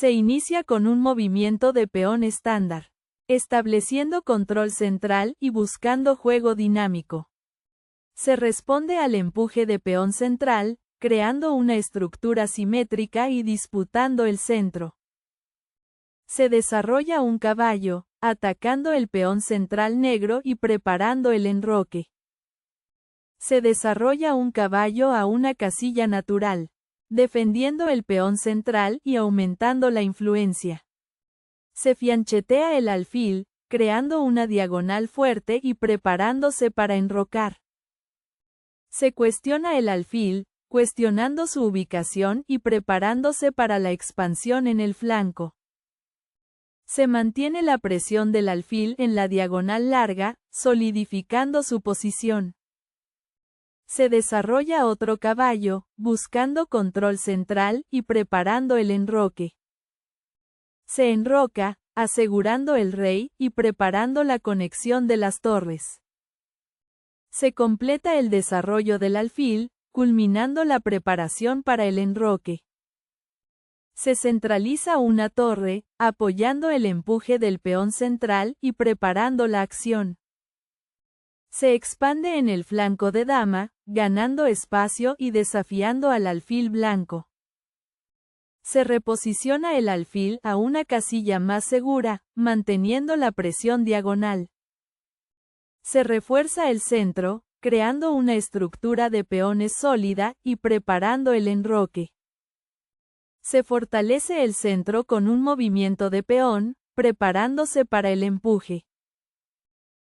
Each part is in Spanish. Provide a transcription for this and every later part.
Se inicia con un movimiento de peón estándar, estableciendo control central y buscando juego dinámico. Se responde al empuje de peón central, creando una estructura simétrica y disputando el centro. Se desarrolla un caballo, atacando el peón central negro y preparando el enroque. Se desarrolla un caballo a una casilla natural, defendiendo el peón central y aumentando la influencia. Se fianchetea el alfil, creando una diagonal fuerte y preparándose para enrocar. Se cuestiona el alfil, cuestionando su ubicación y preparándose para la expansión en el flanco. Se mantiene la presión del alfil en la diagonal larga, solidificando su posición. Se desarrolla otro caballo, buscando control central y preparando el enroque. Se enroca, asegurando el rey y preparando la conexión de las torres. Se completa el desarrollo del alfil, culminando la preparación para el enroque. Se centraliza una torre, apoyando el empuje del peón central y preparando la acción. Se expande en el flanco de dama, ganando espacio y desafiando al alfil blanco. Se reposiciona el alfil a una casilla más segura, manteniendo la presión diagonal. Se refuerza el centro, creando una estructura de peones sólida y preparando el enroque. Se fortalece el centro con un movimiento de peón, preparándose para el empuje.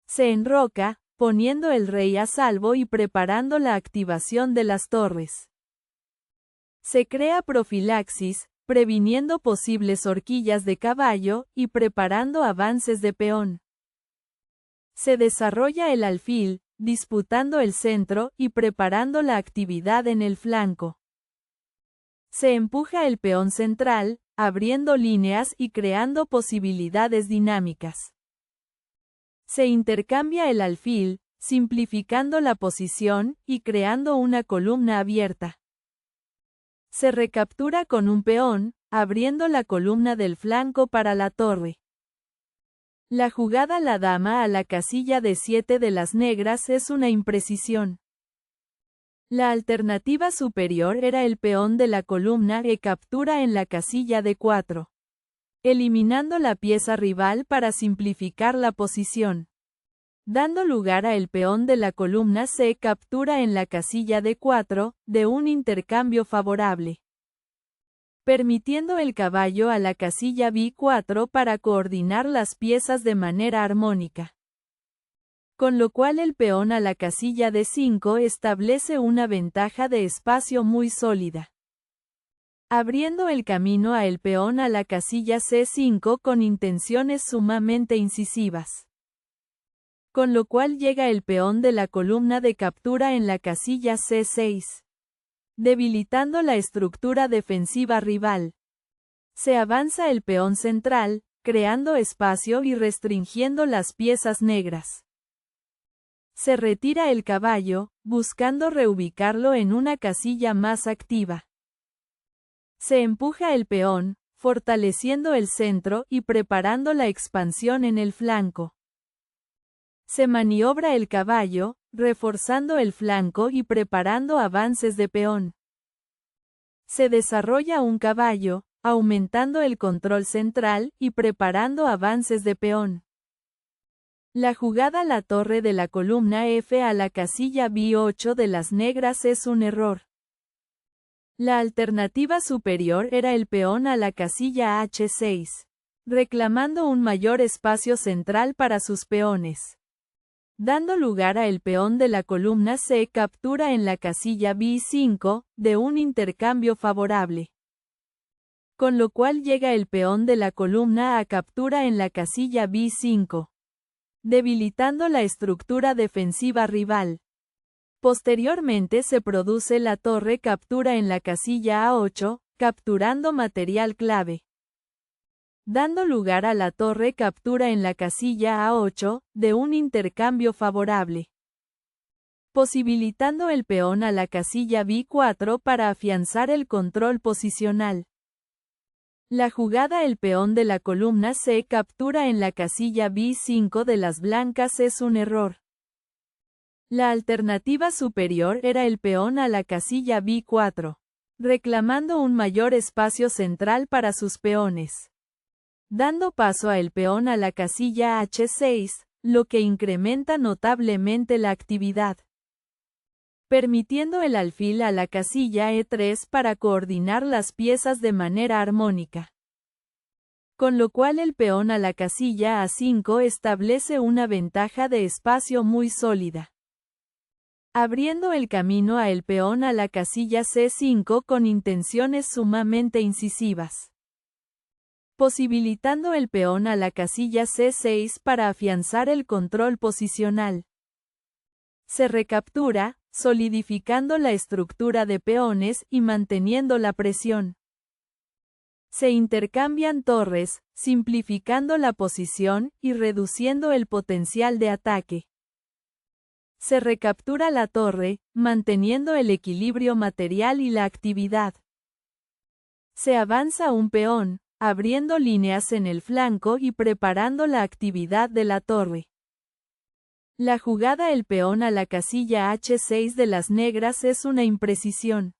Se enroca, poniendo el rey a salvo y preparando la activación de las torres. Se crea profilaxis, previniendo posibles horquillas de caballo y preparando avances de peón. Se desarrolla el alfil, disputando el centro y preparando la actividad en el flanco. Se empuja el peón central, abriendo líneas y creando posibilidades dinámicas. Se intercambia el alfil, simplificando la posición y creando una columna abierta. Se recaptura con un peón, abriendo la columna del flanco para la torre. La jugada la dama a la casilla de 7 de las negras es una imprecisión. La alternativa superior era el peón de la columna e captura en la casilla de 4. Eliminando la pieza rival para simplificar la posición. Dando lugar a el peón de la columna C captura en la casilla de 4, de un intercambio favorable. Permitiendo el caballo a la casilla B4 para coordinar las piezas de manera armónica. Con lo cual el peón a la casilla D5 establece una ventaja de espacio muy sólida. Abriendo el camino a el peón a la casilla C5 con intenciones sumamente incisivas. Con lo cual llega el peón de la columna de captura en la casilla C6. Debilitando la estructura defensiva rival. Se avanza el peón central, creando espacio y restringiendo las piezas negras. Se retira el caballo, buscando reubicarlo en una casilla más activa. Se empuja el peón, fortaleciendo el centro y preparando la expansión en el flanco. Se maniobra el caballo, reforzando el flanco y preparando avances de peón. Se desarrolla un caballo, aumentando el control central y preparando avances de peón. La jugada la torre de la columna F a la casilla B8 de las negras es un error. La alternativa superior era el peón a la casilla H6, reclamando un mayor espacio central para sus peones. Dando lugar a el peón de la columna C captura en la casilla B5, de un intercambio favorable. Con lo cual llega el peón de la columna A captura en la casilla B5. Debilitando la estructura defensiva rival. Posteriormente se produce la torre captura en la casilla A8, capturando material clave. Dando lugar a la torre captura en la casilla A8, de un intercambio favorable. Posibilitando el peón a la casilla B4 para afianzar el control posicional. La jugada el peón de la columna C captura en la casilla B5 de las blancas es un error. La alternativa superior era el peón a la casilla B4, reclamando un mayor espacio central para sus peones. Dando paso a el peón a la casilla H6, lo que incrementa notablemente la actividad. Permitiendo el alfil a la casilla E3 para coordinar las piezas de manera armónica. Con lo cual el peón a la casilla A5 establece una ventaja de espacio muy sólida. Abriendo el camino a el peón a la casilla C5 con intenciones sumamente incisivas. Posibilitando el peón a la casilla C6 para afianzar el control posicional. Se recaptura, solidificando la estructura de peones y manteniendo la presión. Se intercambian torres, simplificando la posición y reduciendo el potencial de ataque. Se recaptura la torre, manteniendo el equilibrio material y la actividad. Se avanza un peón, abriendo líneas en el flanco y preparando la actividad de la torre. La jugada el peón a la casilla H6 de las negras es una imprecisión.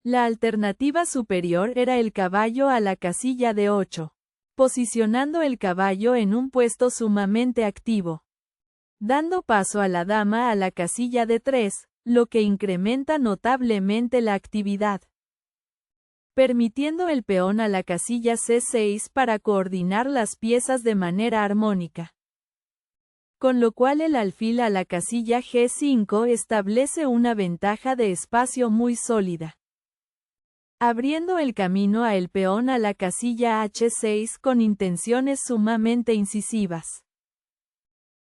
La alternativa superior era el caballo a la casilla D8, posicionando el caballo en un puesto sumamente activo. Dando paso a la dama a la casilla D3, lo que incrementa notablemente la actividad. Permitiendo el peón a la casilla C6 para coordinar las piezas de manera armónica. Con lo cual el alfil a la casilla G5 establece una ventaja de espacio muy sólida. Abriendo el camino a el peón a la casilla H6 con intenciones sumamente incisivas.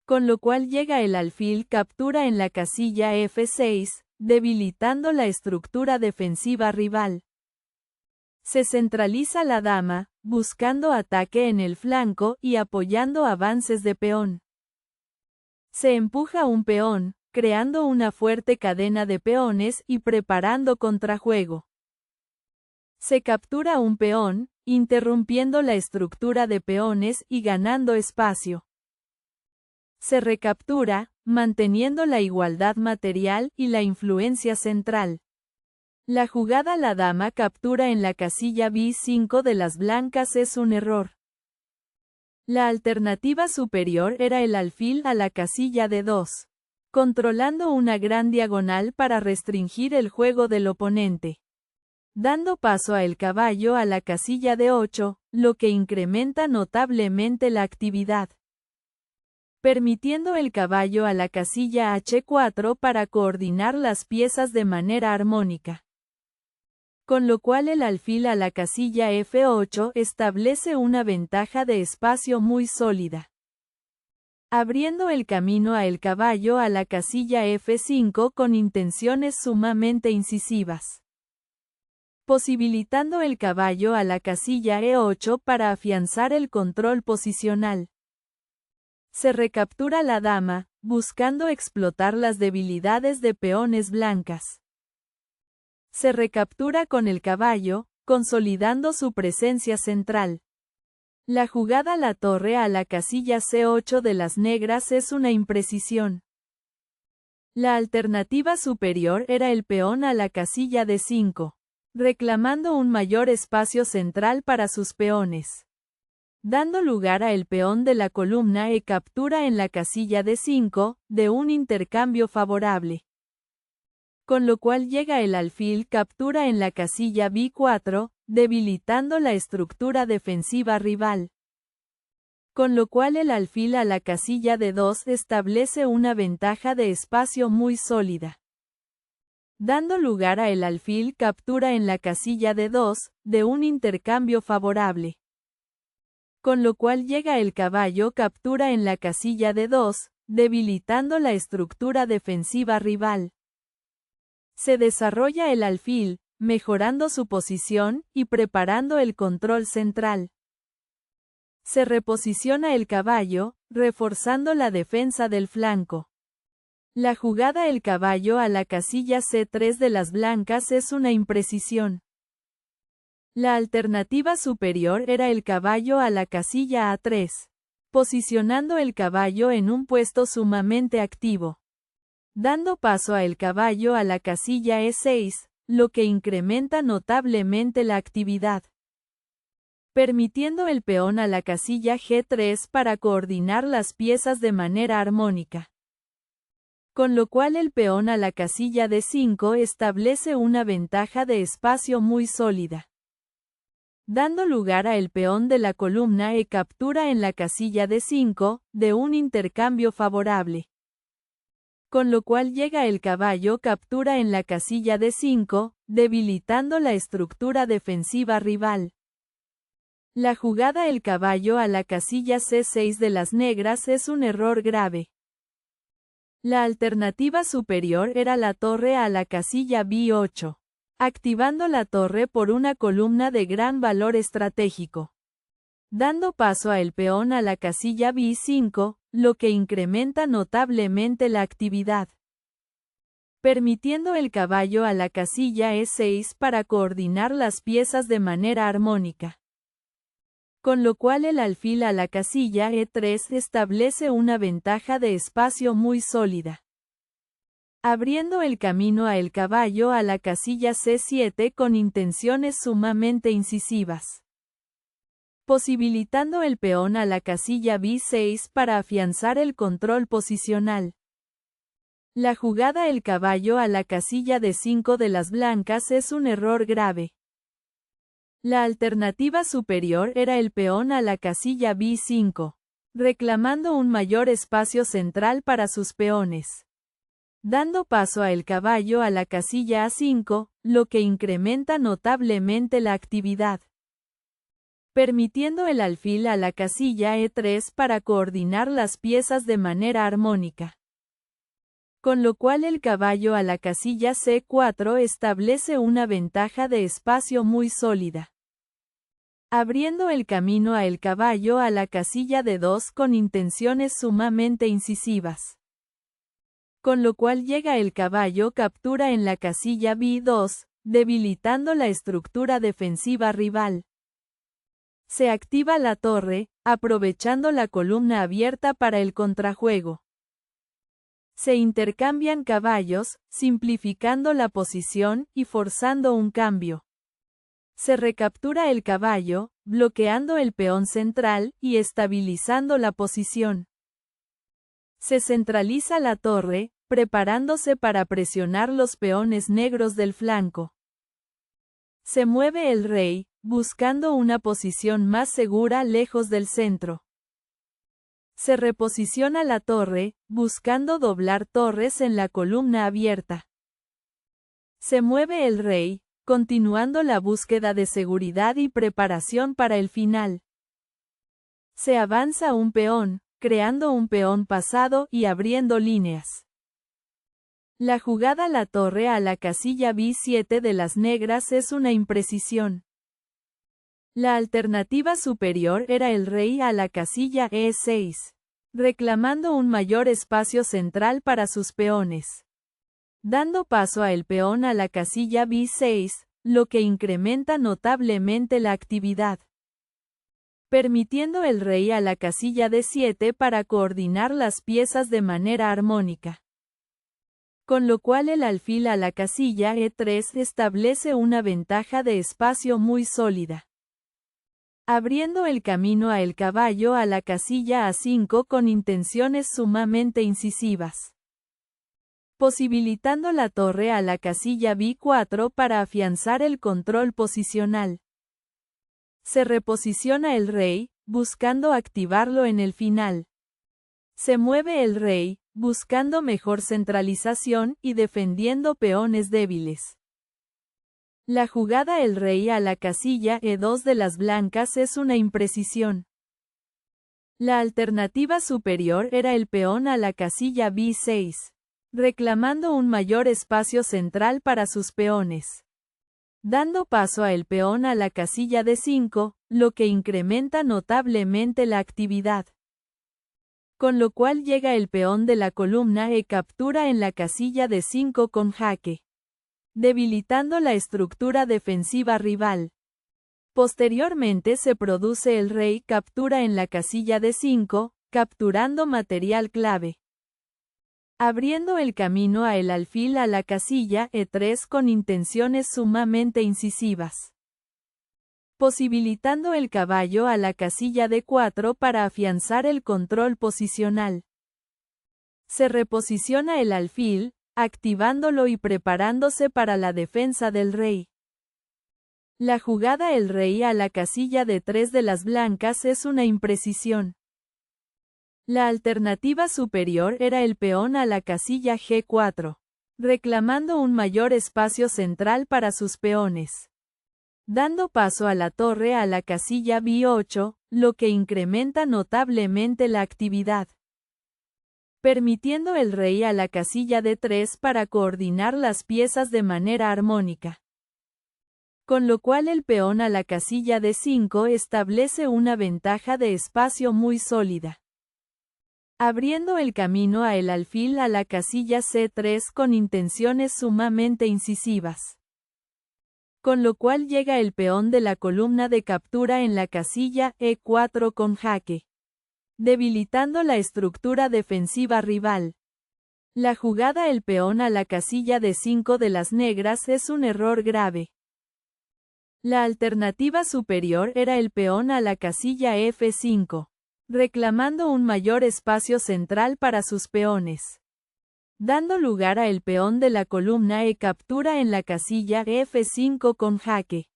Con lo cual llega el alfil captura en la casilla F6, debilitando la estructura defensiva rival. Se centraliza la dama, buscando ataque en el flanco y apoyando avances de peón. Se empuja un peón, creando una fuerte cadena de peones y preparando contrajuego. Se captura un peón, interrumpiendo la estructura de peones y ganando espacio. Se recaptura, manteniendo la igualdad material y la influencia central. La jugada la dama captura en la casilla B5 de las blancas es un error. La alternativa superior era el alfil a la casilla D2, controlando una gran diagonal para restringir el juego del oponente. Dando paso a el caballo a la casilla D8, lo que incrementa notablemente la actividad. Permitiendo el caballo a la casilla H4 para coordinar las piezas de manera armónica. Con lo cual el alfil a la casilla F8 establece una ventaja de espacio muy sólida. Abriendo el camino a el caballo a la casilla F5 con intenciones sumamente incisivas. Posibilitando el caballo a la casilla E8 para afianzar el control posicional. Se recaptura la dama, buscando explotar las debilidades de peones blancas. Se recaptura con el caballo, consolidando su presencia central. La jugada la torre a la casilla C8 de las negras es una imprecisión. La alternativa superior era el peón a la casilla D5, reclamando un mayor espacio central para sus peones. Dando lugar a el peón de la columna E captura en la casilla D5, de un intercambio favorable. Con lo cual llega el alfil captura en la casilla B4, debilitando la estructura defensiva rival. Con lo cual el alfil a la casilla D2 establece una ventaja de espacio muy sólida. Dando lugar a el alfil captura en la casilla D2, de un intercambio favorable. Con lo cual llega el caballo captura en la casilla D2, debilitando la estructura defensiva rival. Se desarrolla el alfil, mejorando su posición y preparando el control central. Se reposiciona el caballo, reforzando la defensa del flanco. La jugada el caballo a la casilla C3 de las blancas es una imprecisión. La alternativa superior era el caballo a la casilla A3, posicionando el caballo en un puesto sumamente activo. Dando paso a el caballo a la casilla E6, lo que incrementa notablemente la actividad. Permitiendo el peón a la casilla G3 para coordinar las piezas de manera armónica. Con lo cual el peón a la casilla D5 establece una ventaja de espacio muy sólida. Dando lugar a el peón de la columna E captura en la casilla D5, de un intercambio favorable. Con lo cual llega el caballo captura en la casilla D5, debilitando la estructura defensiva rival. La jugada el caballo a la casilla C6 de las negras es un error grave. La alternativa superior era la torre a la casilla B8, activando la torre por una columna de gran valor estratégico. Dando paso a el peón a la casilla B5, lo que incrementa notablemente la actividad. Permitiendo el caballo a la casilla E6 para coordinar las piezas de manera armónica. Con lo cual el alfil a la casilla E3 establece una ventaja de espacio muy sólida. Abriendo el camino a el caballo a la casilla C7 con intenciones sumamente incisivas. Posibilitando el peón a la casilla B6 para afianzar el control posicional. La jugada el caballo a la casilla D5 de las blancas es un error grave. La alternativa superior era el peón a la casilla B5, reclamando un mayor espacio central para sus peones. Dando paso a el caballo a la casilla A5, lo que incrementa notablemente la actividad. Permitiendo el alfil a la casilla E3 para coordinar las piezas de manera armónica. Con lo cual el caballo a la casilla C4 establece una ventaja de espacio muy sólida. Abriendo el camino a el caballo a la casilla D2 con intenciones sumamente incisivas. Con lo cual llega el caballo captura en la casilla B2, debilitando la estructura defensiva rival. Se activa la torre, aprovechando la columna abierta para el contrajuego. Se intercambian caballos, simplificando la posición y forzando un cambio. Se recaptura el caballo, bloqueando el peón central y estabilizando la posición. Se centraliza la torre, preparándose para presionar los peones negros del flanco. Se mueve el rey, buscando una posición más segura lejos del centro. Se reposiciona la torre, buscando doblar torres en la columna abierta. Se mueve el rey, continuando la búsqueda de seguridad y preparación para el final. Se avanza un peón, creando un peón pasado y abriendo líneas. La jugada la torre a la casilla B7 de las negras es una imprecisión. La alternativa superior era el rey a la casilla E6, reclamando un mayor espacio central para sus peones. Dando paso a el peón a la casilla B6, lo que incrementa notablemente la actividad. Permitiendo el rey a la casilla D7 para coordinar las piezas de manera armónica. Con lo cual el alfil a la casilla E3 establece una ventaja de espacio muy sólida. Abriendo el camino a el caballo a la casilla A5 con intenciones sumamente incisivas. Posibilitando la torre a la casilla B4 para afianzar el control posicional. Se reposiciona el rey, buscando activarlo en el final. Se mueve el rey, buscando mejor centralización y defendiendo peones débiles. La jugada el rey a la casilla E2 de las blancas es una imprecisión. La alternativa superior era el peón a la casilla B6, reclamando un mayor espacio central para sus peones. Dando paso a el peón a la casilla D5, lo que incrementa notablemente la actividad. Con lo cual llega el peón de la columna E captura en la casilla D5 con jaque, debilitando la estructura defensiva rival. Posteriormente se produce el rey captura en la casilla D5, capturando material clave, abriendo el camino a el alfil a la casilla E3 con intenciones sumamente incisivas, posibilitando el caballo a la casilla D4 para afianzar el control posicional. Se reposiciona el alfil, activándolo y preparándose para la defensa del rey. La jugada el rey a la casilla D3 de las blancas es una imprecisión. La alternativa superior era el peón a la casilla G4, reclamando un mayor espacio central para sus peones, dando paso a la torre a la casilla B8, lo que incrementa notablemente la actividad, permitiendo el rey a la casilla D3 para coordinar las piezas de manera armónica. Con lo cual el peón a la casilla D5 establece una ventaja de espacio muy sólida, abriendo el camino a el alfil a la casilla C3 con intenciones sumamente incisivas. Con lo cual llega el peón de la columna de captura en la casilla E4 con jaque, debilitando la estructura defensiva rival. La jugada el peón a la casilla D5 de las negras es un error grave. La alternativa superior era el peón a la casilla F5, reclamando un mayor espacio central para sus peones, dando lugar a el peón de la columna E captura en la casilla F5 con jaque,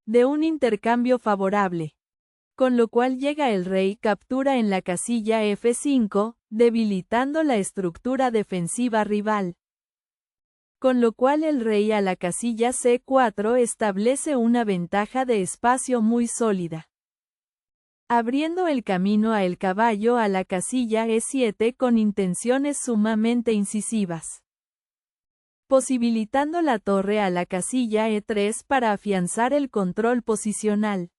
de un intercambio favorable, con lo cual llega el rey captura en la casilla F5, debilitando la estructura defensiva rival. Con lo cual el rey a la casilla C4 establece una ventaja de espacio muy sólida, abriendo el camino a el caballo a la casilla E7 con intenciones sumamente incisivas, posibilitando la torre a la casilla E3 para afianzar el control posicional.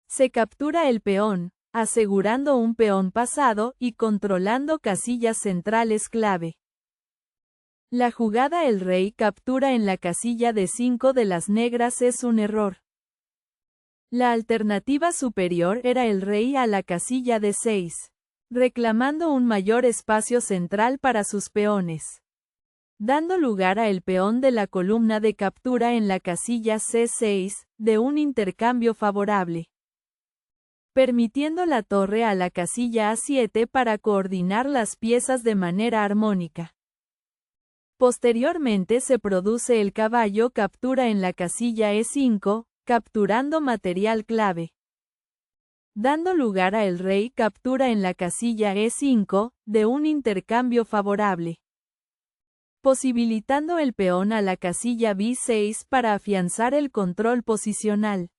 Se captura el peón, asegurando un peón pasado y controlando casillas centrales clave. La jugada el rey captura en la casilla D5 de las negras es un error. La alternativa superior era el rey a la casilla D6, reclamando un mayor espacio central para sus peones, dando lugar a el peón de la columna de captura en la casilla C6, de un intercambio favorable, permitiendo la torre a la casilla A7 para coordinar las piezas de manera armónica. Posteriormente se produce el caballo captura en la casilla E5, capturando material clave, dando lugar a el rey captura en la casilla E5, de un intercambio favorable, posibilitando el peón a la casilla B6 para afianzar el control posicional.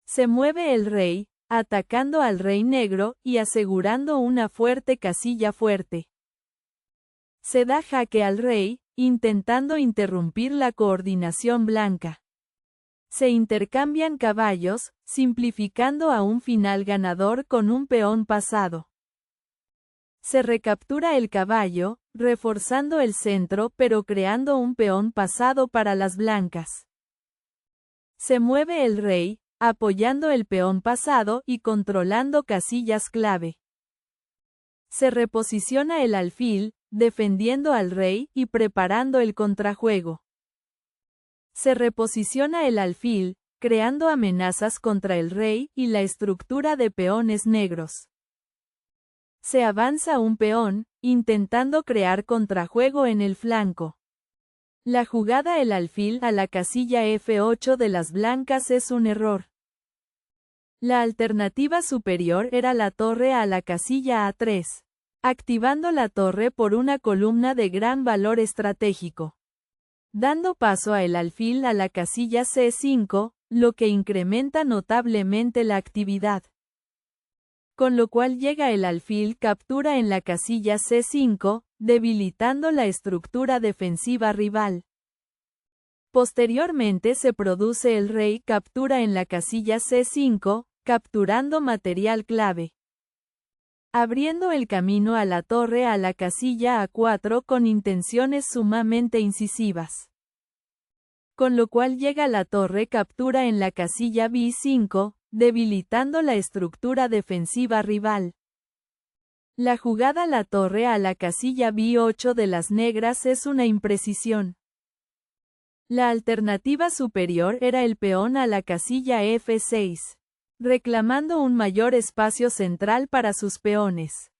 Se mueve el rey, atacando al rey negro y asegurando una fuerte casilla fuerte. Se da jaque al rey, intentando interrumpir la coordinación blanca. Se intercambian caballos, simplificando a un final ganador con un peón pasado. Se recaptura el caballo, reforzando el centro pero creando un peón pasado para las blancas. Se mueve el rey, apoyando el peón pasado y controlando casillas clave. Se reposiciona el alfil, defendiendo al rey y preparando el contrajuego. Se reposiciona el alfil, creando amenazas contra el rey y la estructura de peones negros. Se avanza un peón, intentando crear contrajuego en el flanco. La jugada el alfil a la casilla F8 de las blancas es un error. La alternativa superior era la torre a la casilla A3. Activando la torre por una columna de gran valor estratégico, dando paso a el alfil a la casilla C5, lo que incrementa notablemente la actividad. Con lo cual llega el alfil captura en la casilla C5, debilitando la estructura defensiva rival. Posteriormente se produce el rey captura en la casilla C5, capturando material clave, abriendo el camino a la torre a la casilla A4 con intenciones sumamente incisivas. con lo cual llega la torre captura en la casilla B5, debilitando la estructura defensiva rival. La jugada la torre a la casilla B8 de las negras es una imprecisión. La alternativa superior era el peón a la casilla F6, reclamando un mayor espacio central para sus peones.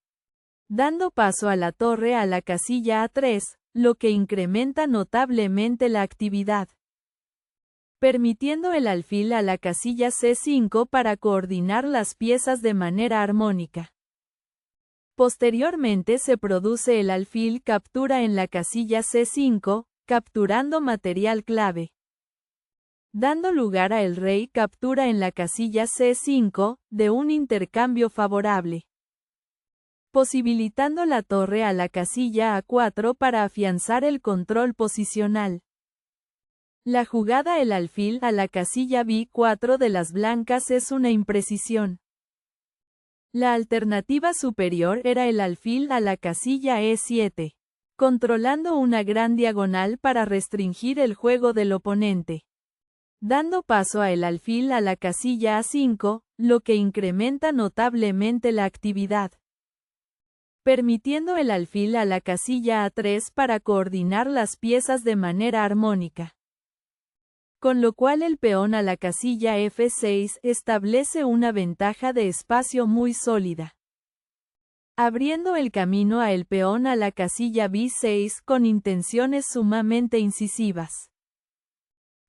Dando paso a la torre a la casilla A3, lo que incrementa notablemente la actividad. Permitiendo el alfil a la casilla C5 para coordinar las piezas de manera armónica. Posteriormente se produce el alfil captura en la casilla C5, capturando material clave. Dando lugar a el rey captura en la casilla C5, de un intercambio favorable. Posibilitando la torre a la casilla A4 para afianzar el control posicional. La jugada el alfil a la casilla B4 de las blancas es una imprecisión. La alternativa superior era el alfil a la casilla E7, controlando una gran diagonal para restringir el juego del oponente. Dando paso a el alfil a la casilla A5, lo que incrementa notablemente la actividad. Permitiendo el alfil a la casilla A3 para coordinar las piezas de manera armónica. Con lo cual el peón a la casilla F6 establece una ventaja de espacio muy sólida. Abriendo el camino a el peón a la casilla B6 con intenciones sumamente incisivas.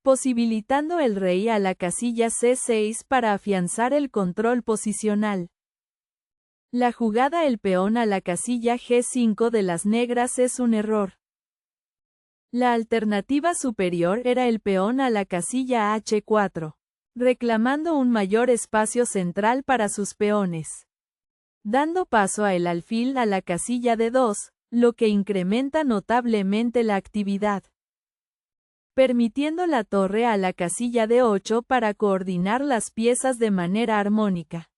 Posibilitando el rey a la casilla C6 para afianzar el control posicional. La jugada el peón a la casilla G5 de las negras es un error. La alternativa superior era el peón a la casilla H4, reclamando un mayor espacio central para sus peones. Dando paso a el alfil a la casilla D2, lo que incrementa notablemente la actividad. Permitiendo la torre a la casilla D8 para coordinar las piezas de manera armónica.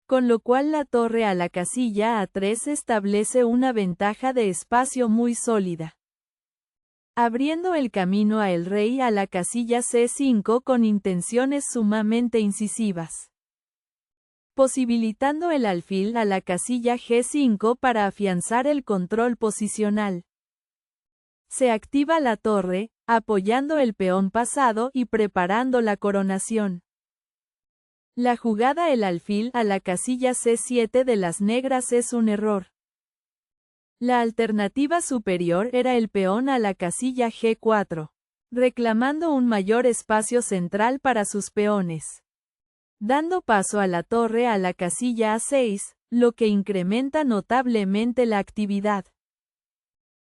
Con lo cual la torre a la casilla A3 establece una ventaja de espacio muy sólida. Abriendo el camino a el rey a la casilla C5 con intenciones sumamente incisivas. Posibilitando el alfil a la casilla G5 para afianzar el control posicional. Se activa la torre, apoyando el peón pasado y preparando la coronación. La jugada el alfil a la casilla C7 de las negras es un error. La alternativa superior era el peón a la casilla G4, reclamando un mayor espacio central para sus peones. Dando paso a la torre a la casilla A6, lo que incrementa notablemente la actividad.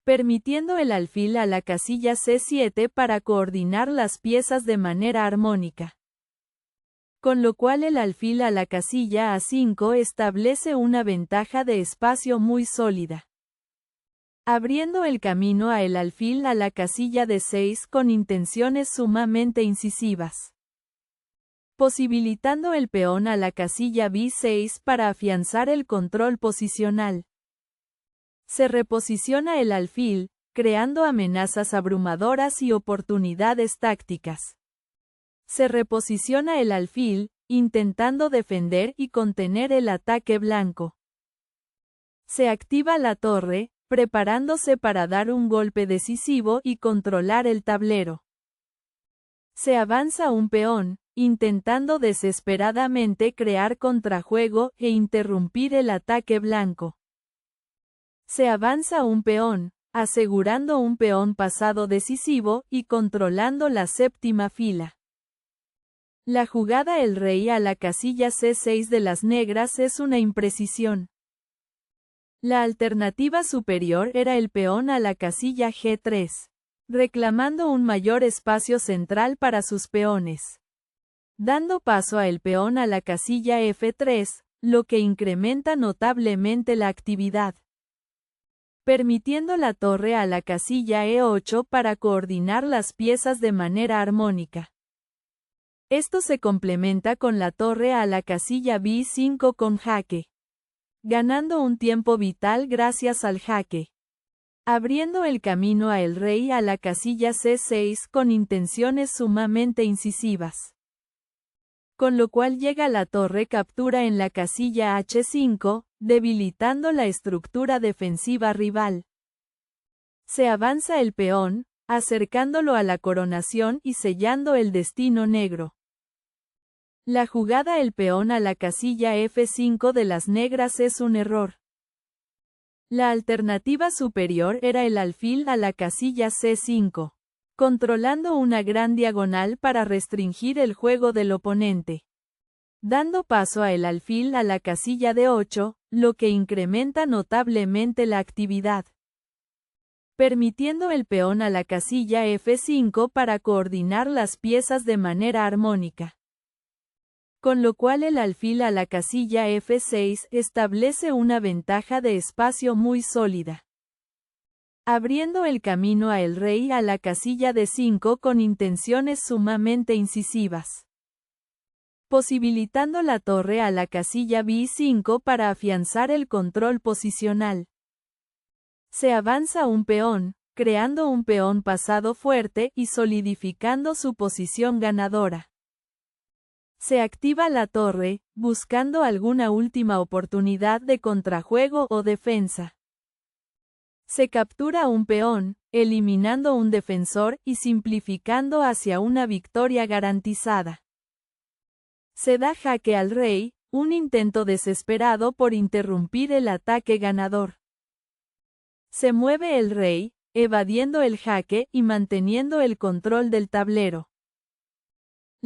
Permitiendo el alfil a la casilla C7 para coordinar las piezas de manera armónica. Con lo cual el alfil a la casilla A5 establece una ventaja de espacio muy sólida. Abriendo el camino a el alfil a la casilla D6 con intenciones sumamente incisivas. Posibilitando el peón a la casilla B6 para afianzar el control posicional. Se reposiciona el alfil, creando amenazas abrumadoras y oportunidades tácticas. Se reposiciona el alfil, intentando defender y contener el ataque blanco. Se activa la torre, preparándose para dar un golpe decisivo y controlar el tablero. Se avanza un peón, intentando desesperadamente crear contrajuego e interrumpir el ataque blanco. Se avanza un peón, asegurando un peón pasado decisivo y controlando la séptima fila. La jugada el rey a la casilla C6 de las negras es una imprecisión. La alternativa superior era el peón a la casilla G3, reclamando un mayor espacio central para sus peones. Dando paso a el peón a la casilla F3, lo que incrementa notablemente la actividad. Permitiendo la torre a la casilla E8 para coordinar las piezas de manera armónica. Esto se complementa con la torre a la casilla B5 con jaque. Ganando un tiempo vital gracias al jaque. abriendo el camino a el rey a la casilla C6 con intenciones sumamente incisivas. Con lo cual llega la torre captura en la casilla H5, debilitando la estructura defensiva rival. Se avanza el peón, acercándolo a la coronación y sellando el destino negro. La jugada el peón a la casilla F5 de las negras es un error. La alternativa superior era el alfil a la casilla C5, controlando una gran diagonal para restringir el juego del oponente. Dando paso a el alfil a la casilla D8, lo que incrementa notablemente la actividad. Permitiendo el peón a la casilla F5 para coordinar las piezas de manera armónica. Con lo cual el alfil a la casilla F6 establece una ventaja de espacio muy sólida. Abriendo el camino a el rey a la casilla D5 con intenciones sumamente incisivas. Posibilitando la torre a la casilla B5 para afianzar el control posicional. Se avanza un peón, creando un peón pasado fuerte y solidificando su posición ganadora. Se activa la torre, buscando alguna última oportunidad de contrajuego o defensa. Se captura un peón, eliminando un defensor y simplificando hacia una victoria garantizada. Se da jaque al rey, un intento desesperado por interrumpir el ataque ganador. Se mueve el rey, evadiendo el jaque y manteniendo el control del tablero.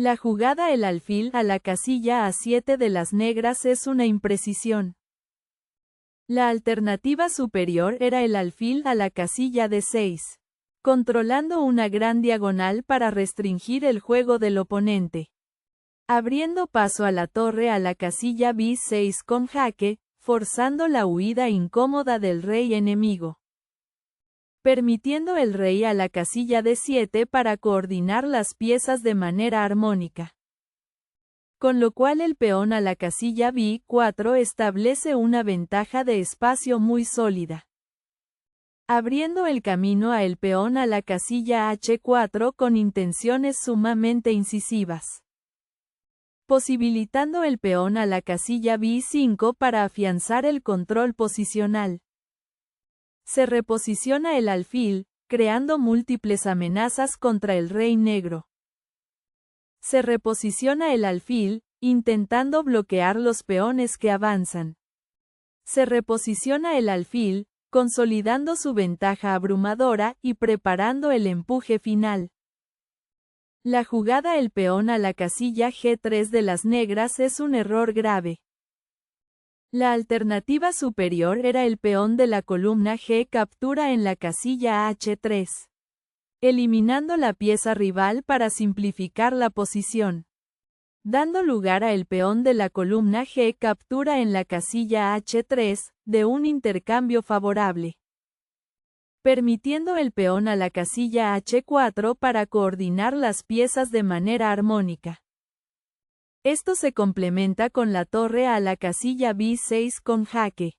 La jugada el alfil a la casilla A7 de las negras es una imprecisión. La alternativa superior era el alfil a la casilla D6, controlando una gran diagonal para restringir el juego del oponente. Abriendo paso a la torre a la casilla B6 con jaque, forzando la huida incómoda del rey enemigo. Permitiendo el rey a la casilla D7 para coordinar las piezas de manera armónica. Con lo cual el peón a la casilla B4 establece una ventaja de espacio muy sólida. Abriendo el camino a el peón a la casilla H4 con intenciones sumamente incisivas. Posibilitando el peón a la casilla B5 para afianzar el control posicional. Se reposiciona el alfil, creando múltiples amenazas contra el rey negro. Se reposiciona el alfil, intentando bloquear los peones que avanzan. Se reposiciona el alfil, consolidando su ventaja abrumadora y preparando el empuje final. La jugada el peón a la casilla G3 de las negras es un error grave. La alternativa superior era el peón de la columna G captura en la casilla H3. Eliminando la pieza rival para simplificar la posición. Dando lugar a el peón de la columna G captura en la casilla H3, de un intercambio favorable. Permitiendo el peón a la casilla H4 para coordinar las piezas de manera armónica. Esto se complementa con la torre a la casilla B6 con jaque.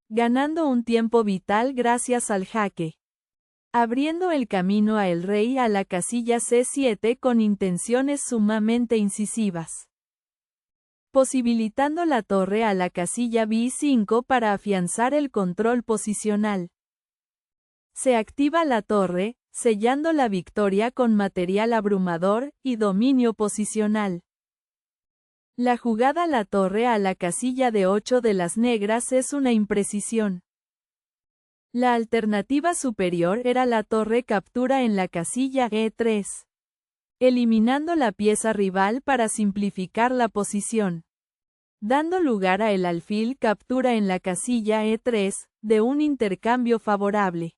Ganando un tiempo vital gracias al jaque. Abriendo el camino a el rey a la casilla C7 con intenciones sumamente incisivas. Posibilitando la torre a la casilla B5 para afianzar el control posicional. Se activa la torre, sellando la victoria con material abrumador y dominio posicional. La jugada la torre a la casilla D8 de las negras es una imprecisión. La alternativa superior era la torre captura en la casilla E3. Eliminando la pieza rival para simplificar la posición. Dando lugar a el alfil captura en la casilla E3, de un intercambio favorable.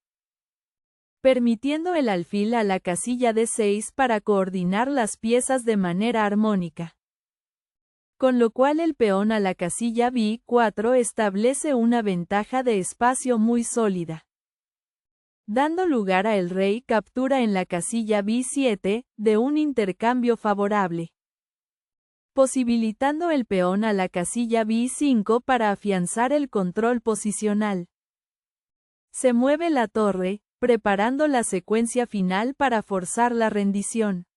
Permitiendo el alfil a la casilla D6 para coordinar las piezas de manera armónica. Con lo cual el peón a la casilla B4 establece una ventaja de espacio muy sólida. Dando lugar a el rey captura en la casilla B7, de un intercambio favorable. Posibilitando el peón a la casilla B5 para afianzar el control posicional. Se mueve la torre, preparando la secuencia final para forzar la rendición.